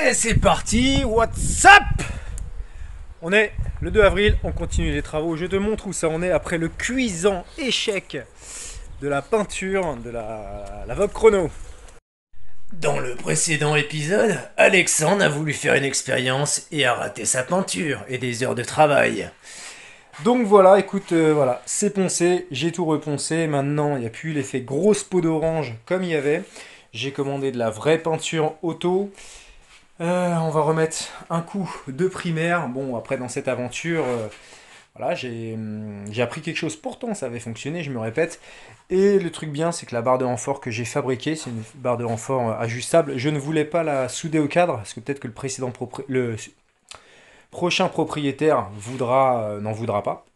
Et c'est parti, what's up? On est le 2 avril, on continue les travaux. Je te montre où ça en est après le cuisant échec de la peinture de la Vogue Chrono. Dans le précédent épisode, Alexandre a voulu faire une expérience et a raté sa peinture et des heures de travail. Donc voilà, écoute, voilà, c'est poncé, j'ai tout reponcé. Maintenant, il n'y a plus l'effet grosse peau d'orange comme il y avait. J'ai commandé de la vraie peinture auto. On va remettre un coup de primaire. Bon, après, dans cette aventure, voilà, j'ai appris quelque chose. Pourtant, ça avait fonctionné, je me répète. Et le truc bien, c'est que la barre de renfort que j'ai fabriquée, c'est une barre de renfort ajustable. Je ne voulais pas la souder au cadre, parce que peut-être que le prochain propriétaire n'en voudra pas.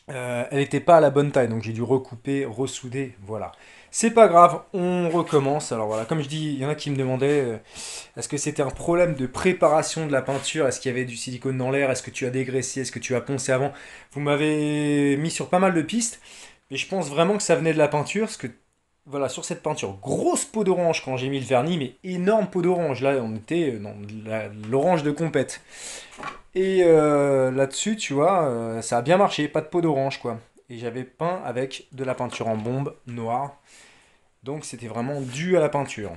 Elle n'était pas à la bonne taille, donc j'ai dû recouper, ressouder, voilà. C'est pas grave, on recommence. Alors voilà, comme je dis, il y en a qui me demandaient est-ce que c'était un problème de préparation de la peinture, est-ce qu'il y avait du silicone dans l'air, est-ce que tu as dégraissé, est-ce que tu as poncé avant. Vous m'avez mis sur pas mal de pistes, mais je pense vraiment que ça venait de la peinture, parce que voilà, sur cette peinture, grosse peau d'orange quand j'ai mis le vernis, mais énorme peau d'orange. Là, on était dans l'orange de compète. Et là-dessus, tu vois, ça a bien marché, pas de peau d'orange, quoi. Et j'avais peint avec de la peinture en bombe noire. Donc c'était vraiment dû à la peinture.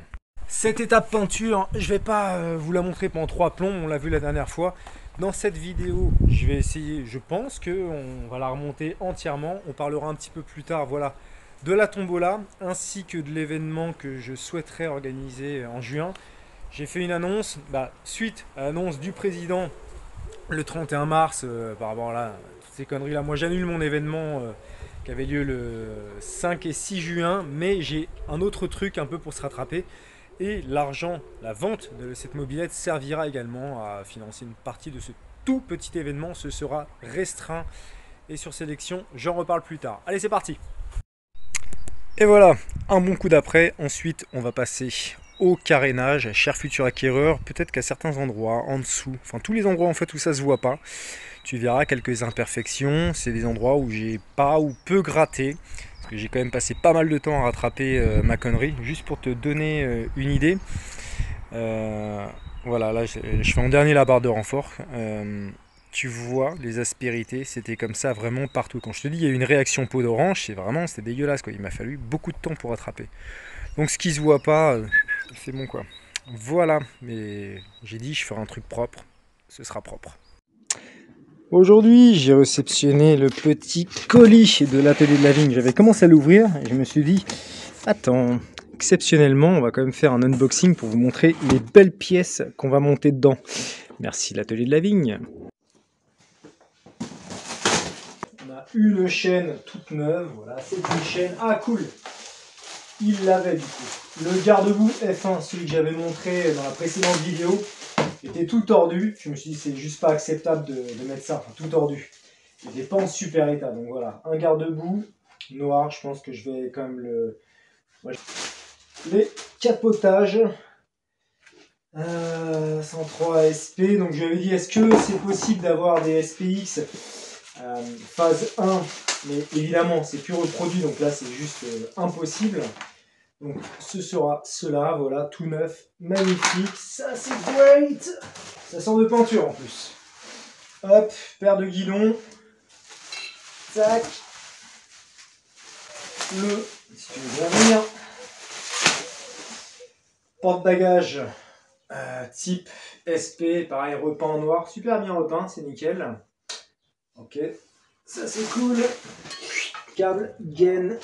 Cette étape peinture, je vais pas vous la montrer pendant trois plombs, on l'a vu la dernière fois. Dans cette vidéo, je vais essayer, je pense qu'on va la remonter entièrement. On parlera un petit peu plus tard, voilà, de la tombola, ainsi que de l'événement que je souhaiterais organiser en juin. J'ai fait une annonce, suite à l'annonce du président le 31 mars, par rapport à toutes ces conneries là. Moi j'annule mon événement qui avait lieu le 5 et 6 juin, mais j'ai un autre truc un peu pour se rattraper. Et l'argent, la vente de cette mobilette servira également à financer une partie de ce tout petit événement. Ce sera restreint et sur sélection, j'en reparle plus tard. Allez, c'est parti. Et voilà, un bon coup d'après. Ensuite, on va passer au carénage, cher futur acquéreur. Peut-être qu'à certains endroits, en dessous, enfin tous les endroits en fait où ça se voit pas, tu verras quelques imperfections. C'est des endroits où j'ai pas ou peu gratté. Parce que j'ai quand même passé pas mal de temps à rattraper ma connerie. Juste pour te donner une idée. Euh, voilà, là je fais en dernier la barre de renfort. Tu vois les aspérités, c'était comme ça vraiment partout. Quand je te dis il y a eu une réaction peau d'orange, c'était dégueulasse quoi. Il m'a fallu beaucoup de temps pour rattraper. Donc ce qui se voit pas, c'est bon quoi. Voilà, mais j'ai dit je ferai un truc propre, ce sera propre. Aujourd'hui, j'ai réceptionné le petit colis de l'atelier de la vigne. J'avais commencé à l'ouvrir et je me suis dit, attends, exceptionnellement, on va quand même faire un unboxing pour vous montrer les belles pièces qu'on va monter dedans. Merci l'atelier de la vigne. On a une chaîne toute neuve, voilà, c'est une chaîne. Ah cool, il l'avait du coup. Le garde-boue F1, celui que j'avais montré dans la précédente vidéo, était tout tordu. Je me suis dit c'est juste pas acceptable de mettre ça, enfin, tout tordu. Il n'était pas en super état, donc voilà. Un garde-boue noir, je pense que je vais quand même le... Les capotages 103 SP, donc je lui avais dit est-ce que c'est possible d'avoir des SPX phase 1, mais évidemment c'est plus reproduit, donc là c'est juste impossible. Donc ce sera cela, voilà, tout neuf, magnifique, ça c'est great. Ça sent de peinture en plus. Hop, paire de guidons. Tac. Si tu veux bien venir. Porte-bagages type SP, pareil, repeint en noir, super bien repeint, c'est nickel. Ok, ça c'est cool. Câble, gaine,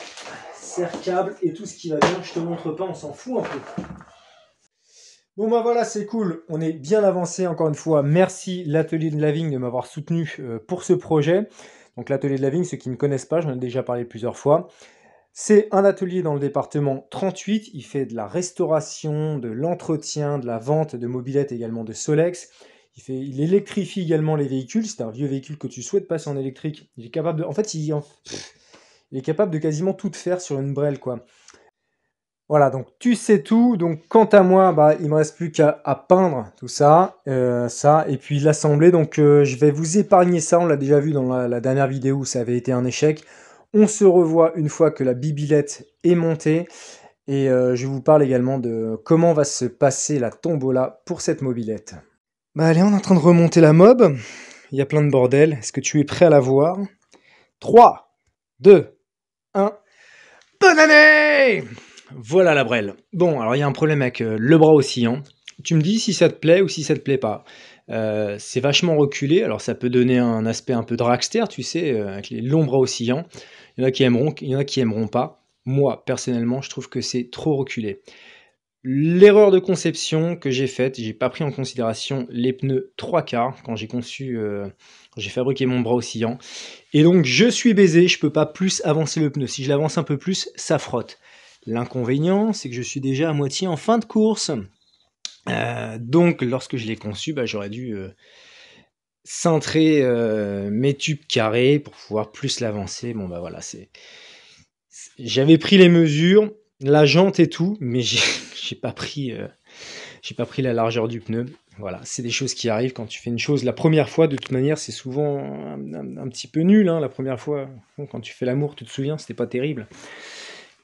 serre-câble et tout ce qui va bien, je te montre pas, on s'en fout un peu. Bon bah voilà, c'est cool, on est bien avancé encore une fois. Merci l'atelier de la vigne de m'avoir soutenu pour ce projet. Donc l'atelier de la vigne, ceux qui ne connaissent pas, j'en ai déjà parlé plusieurs fois. C'est un atelier dans le département 38, il fait de la restauration, de l'entretien, de la vente de mobylettes également de Solex. Il électrifie également les véhicules, c'est un vieux véhicule que tu souhaites passer en électrique. Il est capable de, en fait, il est capable de quasiment tout faire sur une brêle, quoi. Voilà, donc tu sais tout. Donc quant à moi, il me reste plus qu'à peindre tout ça, et puis l'assembler. Donc je vais vous épargner ça. On l'a déjà vu dans la dernière vidéo où ça avait été un échec. On se revoit une fois que la bibilette est montée. Et je vous parle également de comment va se passer la tombola pour cette mobilette. Bah allez, on est en train de remonter la mob. Il y a plein de bordel. Est-ce que tu es prêt à la voir? 3, 2, 1. Bonne année! Voilà la brelle. Bon, alors il y a un problème avec le bras oscillant. Tu me dis si ça te plaît ou si ça te plaît pas. C'est vachement reculé, alors ça peut donner un aspect un peu dragster, tu sais, avec les longs bras oscillants. Il y en a qui aimeront, il y en a qui aimeront pas. Moi, personnellement, je trouve que c'est trop reculé. L'erreur de conception que j'ai faite, j'ai pas pris en considération les pneus 3/4 quand j'ai conçu, quand j'ai fabriqué mon bras oscillant. Et donc je suis baisé, je peux pas plus avancer le pneu. Si je l'avance un peu plus, ça frotte. L'inconvénient, c'est que je suis déjà à moitié en fin de course. Donc lorsque je l'ai conçu, bah, j'aurais dû cintrer mes tubes carrés pour pouvoir plus l'avancer. Bon bah voilà, j'avais pris les mesures, la jante et tout, mais j'ai pas pris la largeur du pneu. Voilà, c'est des choses qui arrivent quand tu fais une chose la première fois. De toute manière, c'est souvent un petit peu nul, hein, la première fois. Bon, quand tu fais l'amour, tu te souviens, c'était pas terrible.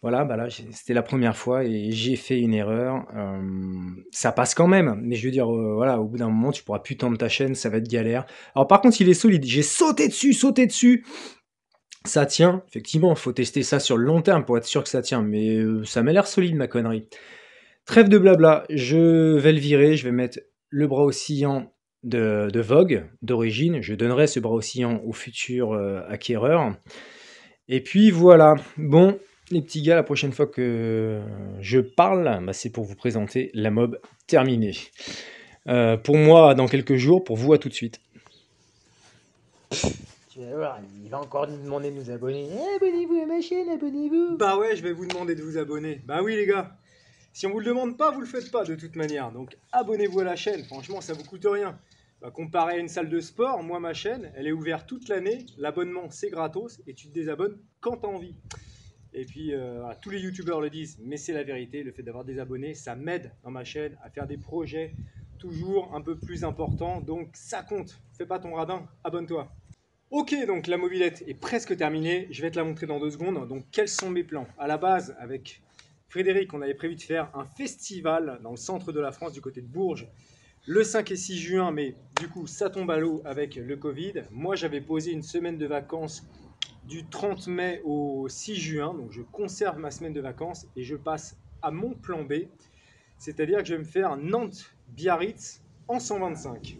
Voilà, bah là, c'était la première fois et j'ai fait une erreur. Ça passe quand même, mais je veux dire, voilà, au bout d'un moment, tu pourras plus tendre ta chaîne, ça va être galère. Alors par contre, il est solide. J'ai sauté dessus. Ça tient, effectivement, il faut tester ça sur le long terme pour être sûr que ça tient, mais ça m'a l'air solide ma connerie. Trêve de blabla, je vais le virer, je vais mettre le bras oscillant de Vogue d'origine, je donnerai ce bras oscillant au futur acquéreur. Et puis voilà, bon, les petits gars, la prochaine fois que je parle, bah, c'est pour vous présenter la mob terminée. Pour moi, dans quelques jours, pour vous, à tout de suite. Tu vas voir, il va encore nous demander de nous abonner. Abonnez-vous à ma chaîne, abonnez-vous. Bah ouais, je vais vous demander de vous abonner. Bah oui les gars, si on vous le demande pas, vous le faites pas de toute manière. Donc abonnez-vous à la chaîne, franchement ça vous coûte rien. Bah, comparé à une salle de sport, moi ma chaîne, elle est ouverte toute l'année, l'abonnement c'est gratos et tu te désabonnes quand t'as envie. Et puis voilà, tous les youtubeurs le disent, mais c'est la vérité, le fait d'avoir des abonnés, ça m'aide dans ma chaîne à faire des projets toujours un peu plus importants, donc ça compte. Fais pas ton radin, abonne-toi. Ok, donc la mobilette est presque terminée. Je vais te la montrer dans 2 secondes. Donc, quels sont mes plans? À la base, avec Frédéric, on avait prévu de faire un festival dans le centre de la France, du côté de Bourges, le 5 et 6 juin, mais du coup, ça tombe à l'eau avec le Covid. Moi, j'avais posé une semaine de vacances du 30 mai au 6 juin. Donc, je conserve ma semaine de vacances et je passe à mon plan B. C'est-à-dire que je vais me faire Nantes-Biarritz en 125.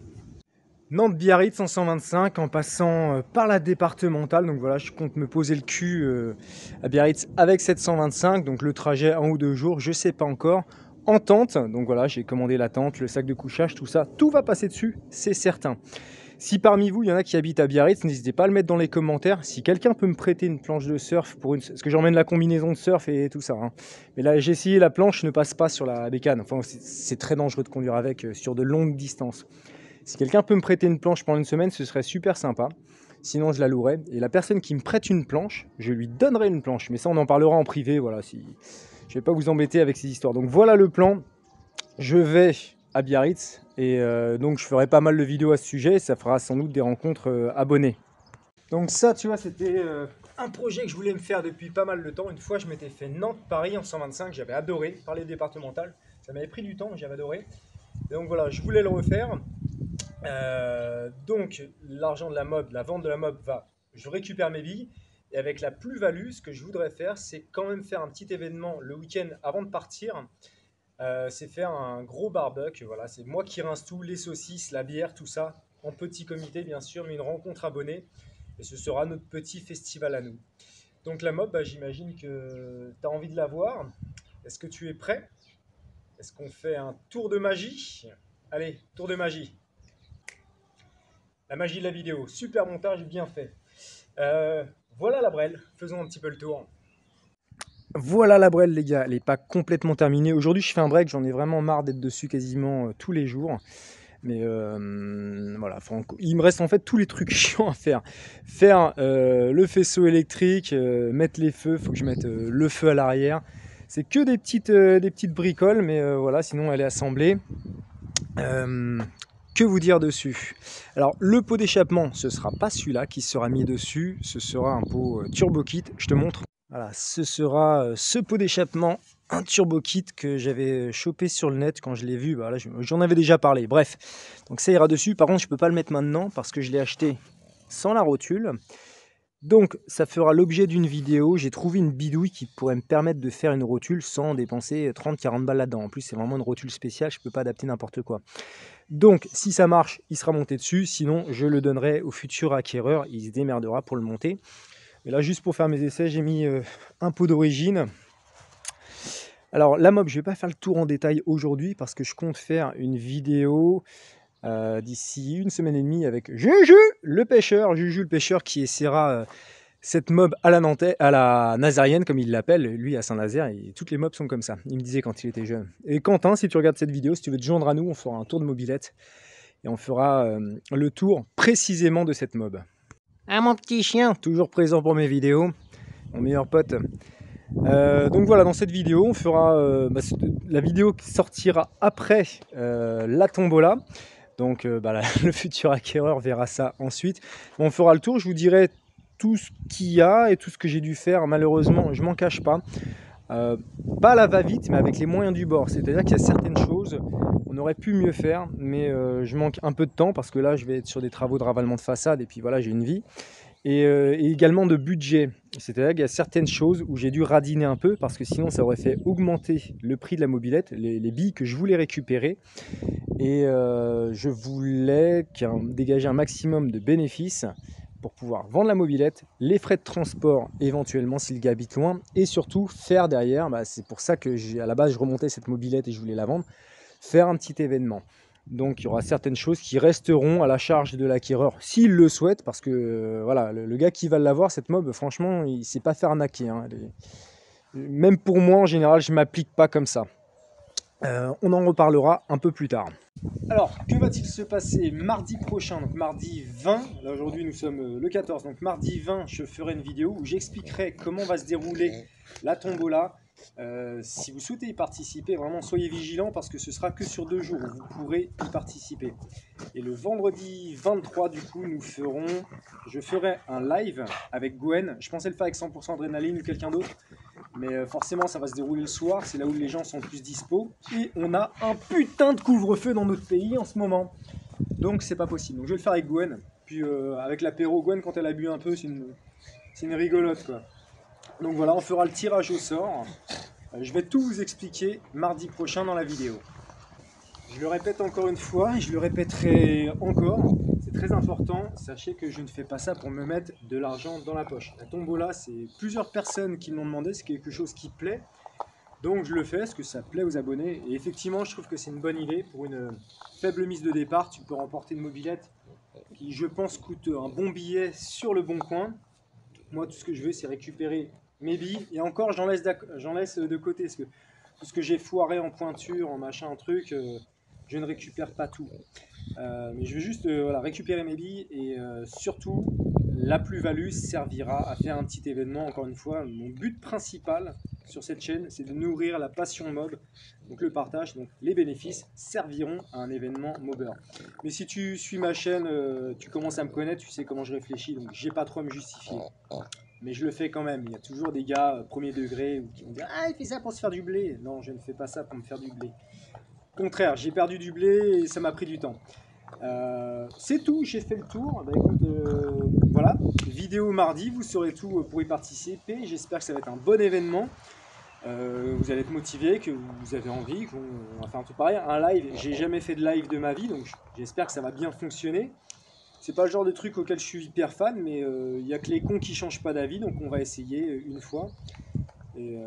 Nantes-Biarritz en 125 en passant par la départementale. Donc voilà, je compte me poser le cul à Biarritz avec cette 125. Donc le trajet 1 ou 2 jours, je sais pas encore. En tente, donc voilà, j'ai commandé la tente, le sac de couchage, tout ça. Tout va passer dessus, c'est certain. Si parmi vous, il y en a qui habitent à Biarritz, n'hésitez pas à le mettre dans les commentaires. Si quelqu'un peut me prêter une planche de surf pour une... Parce que j'emmène la combinaison de surf et tout ça. Hein. Mais là, j'ai essayé, la planche ne passe pas sur la bécane. Enfin, c'est très dangereux de conduire avec sur de longues distances. Si quelqu'un peut me prêter une planche pendant une semaine, ce serait super sympa. Sinon, je la louerai. Et la personne qui me prête une planche, je lui donnerai une planche. Mais ça, on en parlera en privé. Voilà, si... je ne vais pas vous embêter avec ces histoires. Donc voilà le plan. Je vais à Biarritz. Et donc, je ferai pas mal de vidéos à ce sujet. Ça fera sans doute des rencontres abonnées. Donc ça, tu vois, c'était un projet que je voulais me faire depuis pas mal de temps. Une fois, je m'étais fait Nantes-Paris en 125. J'avais adoré par les départementales. Ça m'avait pris du temps, j'avais adoré. Et donc voilà, je voulais le refaire. Donc l'argent de la mob, la vente de la mob je récupère mes billes et avec la plus-value, ce que je voudrais faire, c'est quand même faire un petit événement le week-end avant de partir. C'est faire un gros barbecue. Voilà, c'est moi qui rince tout, les saucisses, la bière, tout ça, en petit comité bien sûr, mais une rencontre abonnée et ce sera notre petit festival à nous. Donc la mob, j'imagine que tu as envie de la voir. Est-ce que tu es prêt? Est-ce qu'on fait un tour de magie? Allez, tour de magie. La magie de la vidéo, super montage, bien fait. Voilà la brelle, faisons un petit peu le tour. Voilà la brelle les gars, elle n'est pas complètement terminée. Aujourd'hui je fais un break, j'en ai vraiment marre d'être dessus quasiment tous les jours. Mais voilà, il me reste en fait tous les trucs chiants à faire. Faire le faisceau électrique, mettre les feux, il faut que je mette le feu à l'arrière. C'est que des petites bricoles, mais voilà, sinon elle est assemblée. Que vous dire dessus? Alors le pot d'échappement, ce sera pas celui-là qui sera mis dessus, ce sera un pot turbo kit, je te montre. Voilà, ce sera ce pot d'échappement un turbo kit que j'avais chopé sur le net quand je l'ai vu. Bah là, j'en avais déjà parlé. Bref, donc ça ira dessus. Par contre, je peux pas le mettre maintenant parce que je l'ai acheté sans la rotule. Donc, ça fera l'objet d'une vidéo. J'ai trouvé une bidouille qui pourrait me permettre de faire une rotule sans dépenser 30-40 balles là-dedans. En plus, c'est vraiment une rotule spéciale. Je peux pas adapter n'importe quoi. Donc, si ça marche, il sera monté dessus. Sinon, je le donnerai au futur acquéreur. Il se démerdera pour le monter. Et là, juste pour faire mes essais, j'ai mis un pot d'origine. Alors, la mob, je ne vais pas faire le tour en détail aujourd'hui parce que je compte faire une vidéo d'ici une semaine et demie avec Juju le pêcheur qui essaiera cette mob à la nazérienne, comme il l'appelle, lui à Saint-Nazaire, et toutes les mobs sont comme ça. Il me disait quand il était jeune. Et Quentin, si tu regardes cette vidéo, si tu veux te joindre à nous, on fera un tour de mobilette et on fera le tour précisément de cette mob. Ah, mon petit chien, toujours présent pour mes vidéos, mon meilleur pote. Donc voilà, dans cette vidéo, on fera la vidéo qui sortira après la tombola. Donc le futur acquéreur verra ça ensuite. On fera le tour, je vous dirai tout ce qu'il y a et tout ce que j'ai dû faire. Malheureusement, je m'en cache pas. Pas à la va-vite, mais avec les moyens du bord. C'est-à-dire qu'il y a certaines choses, on aurait pu mieux faire, mais je manque un peu de temps parce que là, je vais être sur des travaux de ravalement de façade et puis voilà, j'ai une vie. Et également de budget. C'est-à-dire qu'il y a certaines choses où j'ai dû radiner un peu parce que sinon ça aurait fait augmenter le prix de la mobilette, les billes que je voulais récupérer. Et je voulais dégager un maximum de bénéfices pour pouvoir vendre la mobilette, les frais de transport éventuellement si le gars habite loin, et surtout faire derrière, c'est pour ça que à la base je remontais cette mobilette et je voulais la vendre, faire un petit événement. Donc il y aura certaines choses qui resteront à la charge de l'acquéreur s'il le souhaite, parce que voilà, le gars qui va l'avoir, cette mob, franchement, il ne sait pas faire arnaquer. Hein. Même pour moi, en général, je ne m'applique pas comme ça. On en reparlera un peu plus tard. Alors, que va-t-il se passer mardi prochain, donc mardi 20, là aujourd'hui nous sommes le 14, donc mardi 20, je ferai une vidéo où j'expliquerai comment va se dérouler la tombola. Si vous souhaitez y participer, vraiment soyez vigilants parce que ce sera que sur 2 jours où vous pourrez y participer. Et le vendredi 23, du coup, je ferai un live avec Gwen. Je pensais le faire avec 100% adrénaline ou quelqu'un d'autre, mais forcément ça va se dérouler le soir, c'est là où les gens sont plus dispo. Et on a un putain de couvre-feu dans notre pays en ce moment, donc c'est pas possible. Donc je vais le faire avec Gwen, puis avec l'apéro. Gwen, quand elle a bu un peu, c'est une rigolote quoi. Donc voilà, on fera le tirage au sort. Je vais tout vous expliquer mardi prochain dans la vidéo. Je le répète encore une fois, et je le répéterai encore, c'est très important, sachez que je ne fais pas ça pour me mettre de l'argent dans la poche. La tombola, c'est plusieurs personnes qui m'ont demandé, c'est quelque chose qui plaît, donc je le fais parce que ça plaît aux abonnés. Et effectivement, je trouve que c'est une bonne idée. Pour une faible mise de départ, tu peux remporter une mobilette qui, je pense, coûte un bon billet sur le bon coin. Moi, tout ce que je veux, c'est récupérer mes billes. Et encore, j'en laisse de côté. Parce que tout ce que j'ai foiré en pointure, en machin, en truc, je ne récupère pas tout. Mais je veux juste récupérer mes billes. Et surtout, la plus-value servira à faire un petit événement. Encore une fois, mon but principal sur cette chaîne, c'est de nourrir la passion mob. Donc le partage, donc les bénéfices serviront à un événement mobber. Mais si tu suis ma chaîne, tu commences à me connaître, tu sais comment je réfléchis, donc j'ai pas trop à me justifier. Mais je le fais quand même. Il y a toujours des gars premier degré qui vont dire « Ah, il fait ça pour se faire du blé ». Non, je ne fais pas ça pour me faire du blé. Au contraire, j'ai perdu du blé et ça m'a pris du temps. C'est tout, j'ai fait le tour. Bah, écoute, voilà, vidéo mardi, vous saurez tout pour y participer. J'espère que ça va être un bon événement. Vous allez être motivé, que vous avez envie, qu'on va faire un truc pareil. Un live, j'ai jamais fait de live de ma vie, donc j'espère que ça va bien fonctionner. C'est pas le genre de truc auquel je suis hyper fan, mais il n'y a que les cons qui changent pas d'avis, donc on va essayer une fois. Et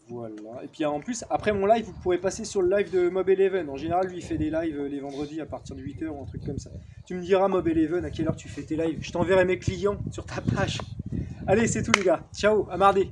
voilà. Et puis en plus, après mon live, vous pourrez passer sur le live de Mob Eleven. En général, lui, il fait des lives les vendredis à partir de 8h ou un truc comme ça. Tu me diras, Mob Eleven, à quelle heure tu fais tes lives. Je t'enverrai mes clients sur ta page. Allez, c'est tout les gars. Ciao, à mardi.